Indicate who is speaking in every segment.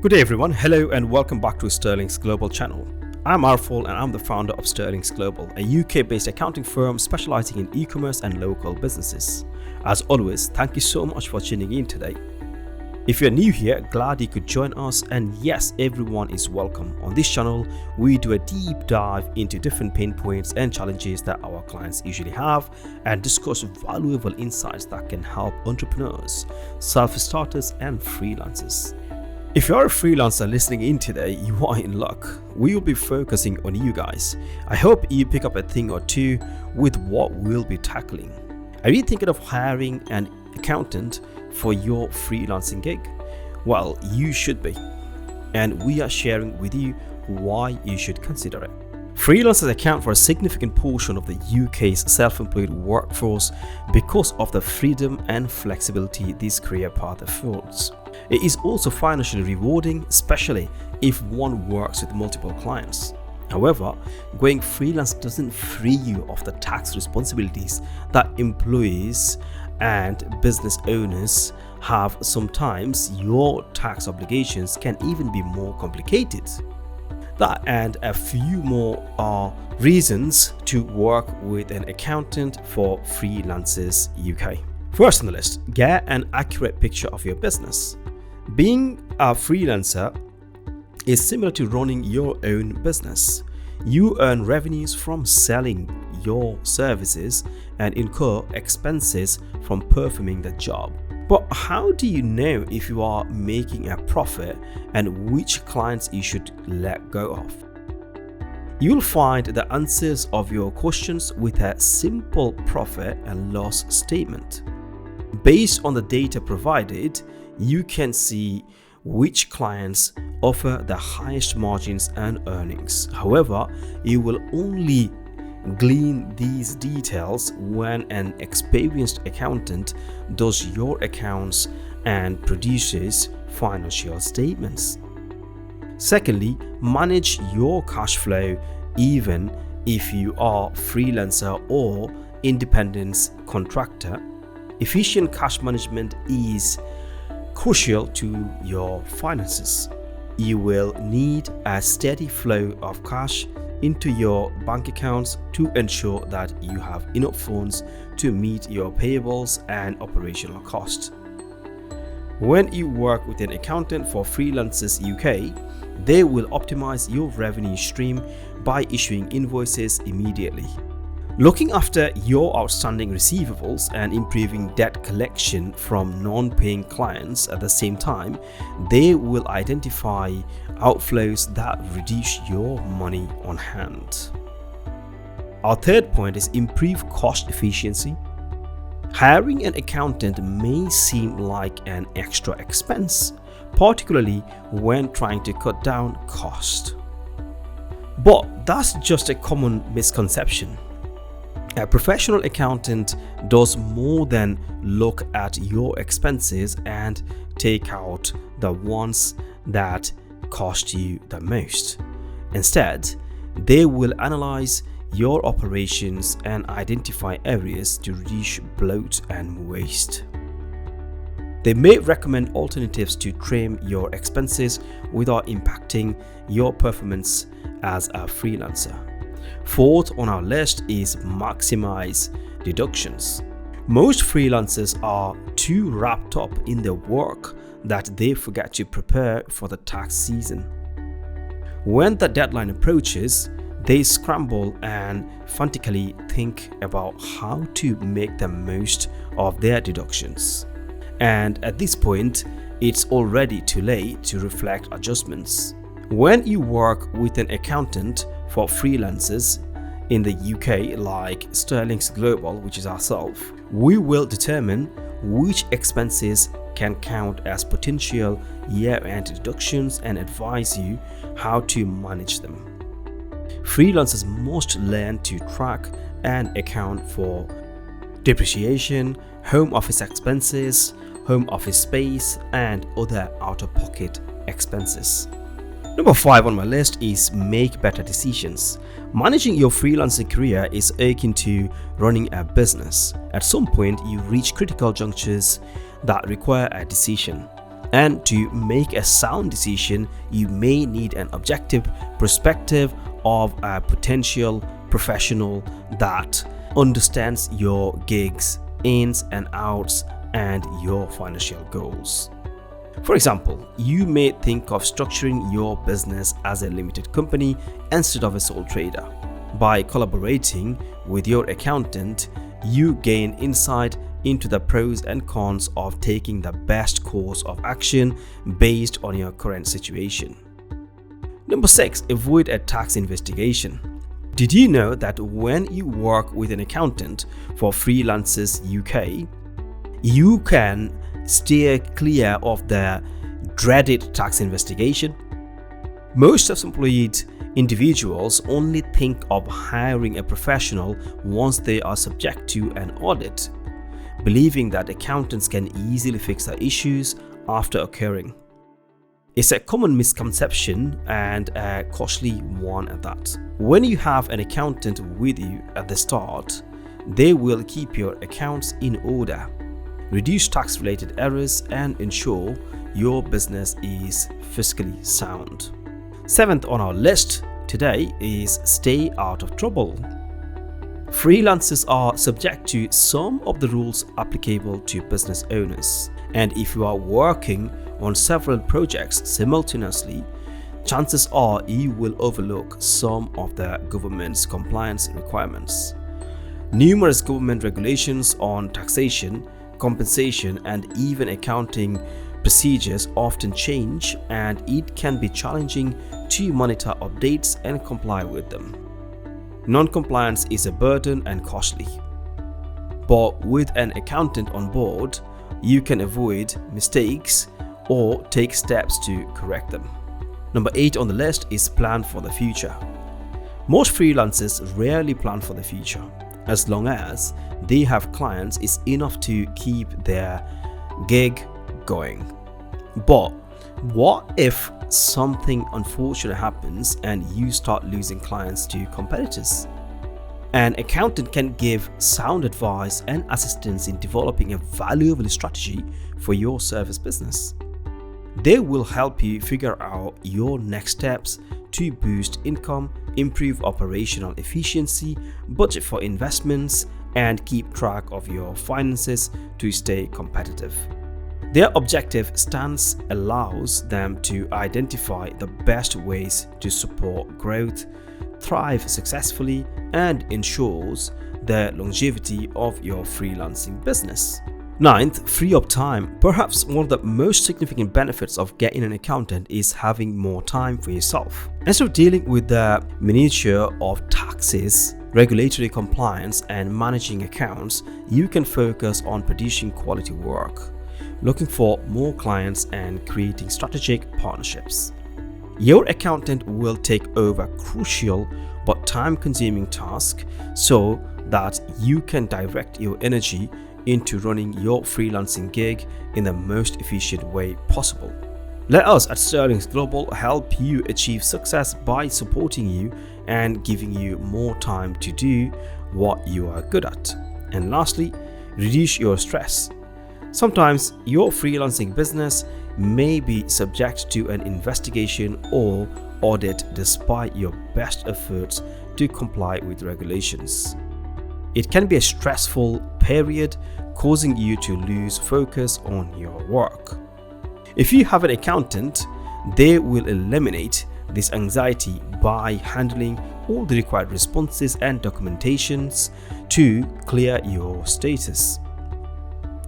Speaker 1: Good day everyone, hello and welcome back to Sterlinx Global channel. I'm Arful and I'm the founder of Sterlinx Global, a UK-based accounting firm specializing in e-commerce and local businesses. As always, thank you so much for tuning in today. If you're new here, glad you could join us, and yes, everyone is welcome. On this channel, we do a deep dive into different pain points and challenges that our clients usually have and discuss valuable insights that can help entrepreneurs, self-starters and freelancers. If you're a freelancer listening in today, you are in luck. We will be focusing on you guys. I hope you pick up a thing or two with what we'll be tackling. Are you thinking of hiring an accountant for your freelancing gig? Well, you should be. And we are sharing with you why you should consider it. Freelancers account for a significant portion of the UK's self-employed workforce because of the freedom and flexibility this career path affords. It is also financially rewarding, especially if one works with multiple clients. However, going freelance doesn't free you of the tax responsibilities that employees and business owners have. Sometimes your tax obligations can even be more complicated. That and a few more are reasons to work with an accountant for Freelancers UK. First on the list, get an accurate picture of your business. Being a freelancer is similar to running your own business. You earn revenues from selling your services and incur expenses from performing the job. But how do you know if you are making a profit and which clients you should let go of? You'll find the answers of your questions with a simple profit and loss statement. Based on the data provided, you can see which clients offer the highest margins and earnings. However, you will only glean these details when an experienced accountant does your accounts and produces financial statements. Secondly, manage your cash flow even if you are freelancer or independent contractor. Efficient cash management is crucial to your finances. You will need a steady flow of cash into your bank accounts to ensure that you have enough funds to meet your payables and operational costs. When you work with an accountant for Freelancers UK, they will optimize your revenue stream by issuing invoices immediately, looking after your outstanding receivables and improving debt collection from non-paying clients. At the same time, they will identify outflows that reduce your money on hand. Our third point is improve cost efficiency. Hiring an accountant may seem like an extra expense, particularly when trying to cut down cost. But that's just a common misconception. A professional accountant does more than look at your expenses and take out the ones that cost you the most. Instead, they will analyze your operations and identify areas to reduce bloat and waste. They may recommend alternatives to trim your expenses without impacting your performance as a freelancer. Fourth on our list is maximize deductions. Most freelancers are too wrapped up in their work that they forget to prepare for the tax season. When the deadline approaches, they scramble and frantically think about how to make the most of their deductions. And at this point, it's already too late to reflect adjustments. When you work with an accountant for freelancers in the UK like Sterlinx Global, which is ourselves, we will determine which expenses can count as potential year-end deductions and advise you how to manage them. Freelancers must learn to track and account for depreciation, home office expenses, home office space, and other out-of-pocket expenses. Number 5 on my list is make better decisions. Managing your freelancing career is akin to running a business. At some point, you reach critical junctures that require a decision. And to make a sound decision, you may need an objective perspective of a potential professional that understands your gig's ins and outs and your financial goals. For example, you may think of structuring your business as a limited company instead of a sole trader. By collaborating with your accountant, you gain insight into the pros and cons of taking the best course of action based on your current situation. Number 6, avoid a tax investigation. Did you know that when you work with an accountant for Freelancers UK, you can steer clear of the dreaded tax investigation? Most self-employed individuals only think of hiring a professional once they are subject to an audit, believing that accountants can easily fix the issues after occurring. It's a common misconception and a costly one at that. When you have an accountant with you at the start, they will keep your accounts in order, reduce tax-related errors, and ensure your business is fiscally sound. 7th on our list today is stay out of trouble. Freelancers are subject to some of the rules applicable to business owners, and if you are working on several projects simultaneously, chances are you will overlook some of the government's compliance requirements. Numerous government regulations on taxation, compensation, and even accounting procedures often change, and it can be challenging to monitor updates and comply with them. Non-compliance is a burden and costly, but with an accountant on board, you can avoid mistakes or take steps to correct them. Number 8 on the list is plan for the future. Most freelancers rarely plan for the future. As long as they have clients, it's enough to keep their gig going. But what if something unfortunate happens and you start losing clients to competitors? An accountant can give sound advice and assistance in developing a valuable strategy for your service business. They will help you figure out your next steps to boost income, improve operational efficiency, budget for investments, and keep track of your finances to stay competitive. Their objective stance allows them to identify the best ways to support growth, thrive successfully, and ensures the longevity of your freelancing business. 9th, free up time. Perhaps one of the most significant benefits of getting an accountant is having more time for yourself. Instead of dealing with the minutiae of taxes, regulatory compliance, and managing accounts, you can focus on producing quality work, looking for more clients, and creating strategic partnerships. Your accountant will take over crucial but time-consuming tasks so that you can direct your energy into running your freelancing gig in the most efficient way possible. Let us at Sterlinx Global help you achieve success by supporting you and giving you more time to do what you are good at. And lastly, reduce your stress. Sometimes your freelancing business may be subject to an investigation or audit despite your best efforts to comply with regulations. It can be a stressful period, causing you to lose focus on your work. If you have an accountant, they will eliminate this anxiety by handling all the required responses and documentations to clear your status.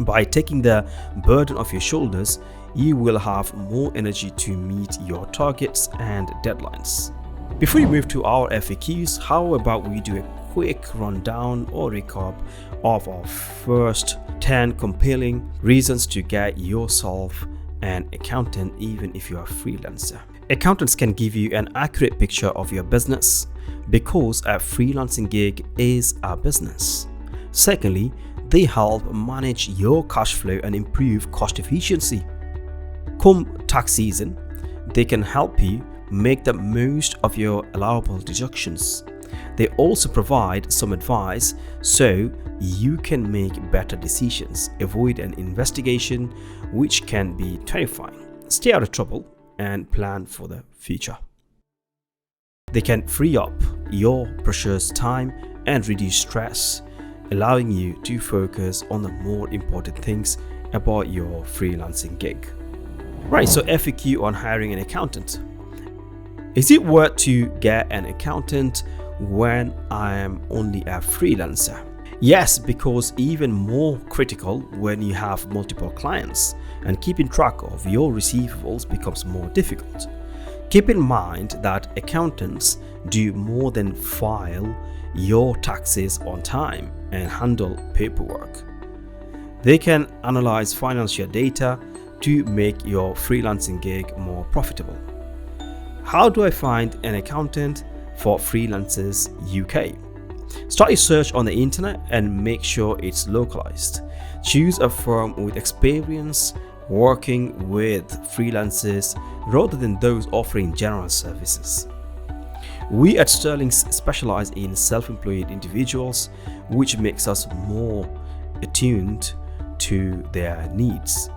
Speaker 1: By taking the burden off your shoulders, you will have more energy to meet your targets and deadlines. Before we move to our FAQs, how about we do a quick rundown or recap of our first 10 compelling reasons to get yourself an accountant even if you are a freelancer. Accountants can give you an accurate picture of your business because a freelancing gig is a business. Secondly, they help manage your cash flow and improve cost efficiency. Come tax season, they can help you make the most of your allowable deductions. They also provide some advice so you can make better decisions, avoid an investigation which can be terrifying, stay out of trouble, and plan for the future. They can free up your precious time and reduce stress, allowing you to focus on the more important things about your freelancing gig. Right, so FAQ on hiring an accountant. Is it worth to get an accountant when I am only a freelancer? Yes, because even more critical when you have multiple clients and keeping track of your receivables becomes more difficult. Keep in mind that accountants do more than file your taxes on time and handle paperwork. They can analyze financial data to make your freelancing gig more profitable. How do I find an accountant for Freelancers UK? Start a search on the internet and make sure it's localized. Choose a firm with experience working with freelancers rather than those offering general services. We at Sterlinx specialize in self-employed individuals, which makes us more attuned to their needs.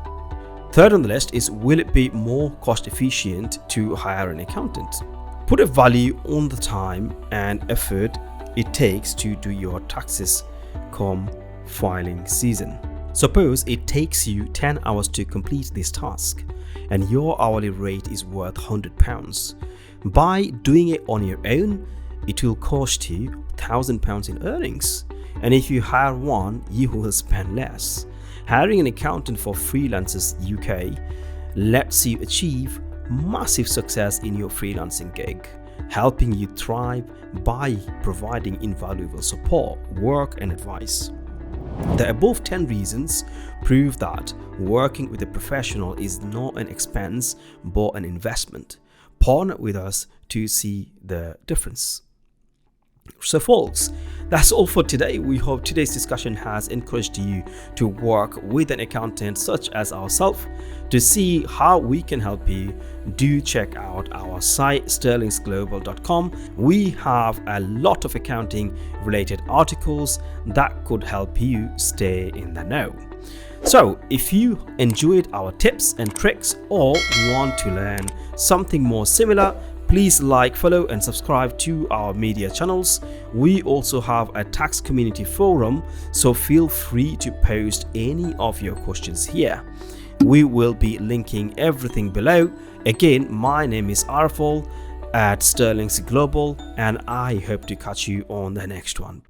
Speaker 1: Third on the list is, will it be more cost efficient to hire an accountant? Put a value on the time and effort it takes to do your taxes come filing season. Suppose it takes you 10 hours to complete this task and your hourly rate is worth £100. By doing it on your own, it will cost you £1,000 in earnings. And if you hire one, you will spend less. Hiring an accountant for Freelancers UK lets you achieve massive success in your freelancing gig, helping you thrive by providing invaluable support, work, and advice. The above 10 reasons prove that working with a professional is not an expense but an investment. Partner with us to see the difference. So folks, that's all for today. We hope today's discussion has encouraged you to work with an accountant such as ourselves. To see how we can help you, do check out our site sterlinxglobal.com. We have a lot of accounting related articles that could help you stay in the know. So if you enjoyed our tips and tricks or want to learn something more similar, please like, follow and subscribe to our media channels. We also have a tax community forum, so feel free to post any of your questions here. We will be linking everything below. Again, my name is Arfol at Sterlinx Global and I hope to catch you on the next one.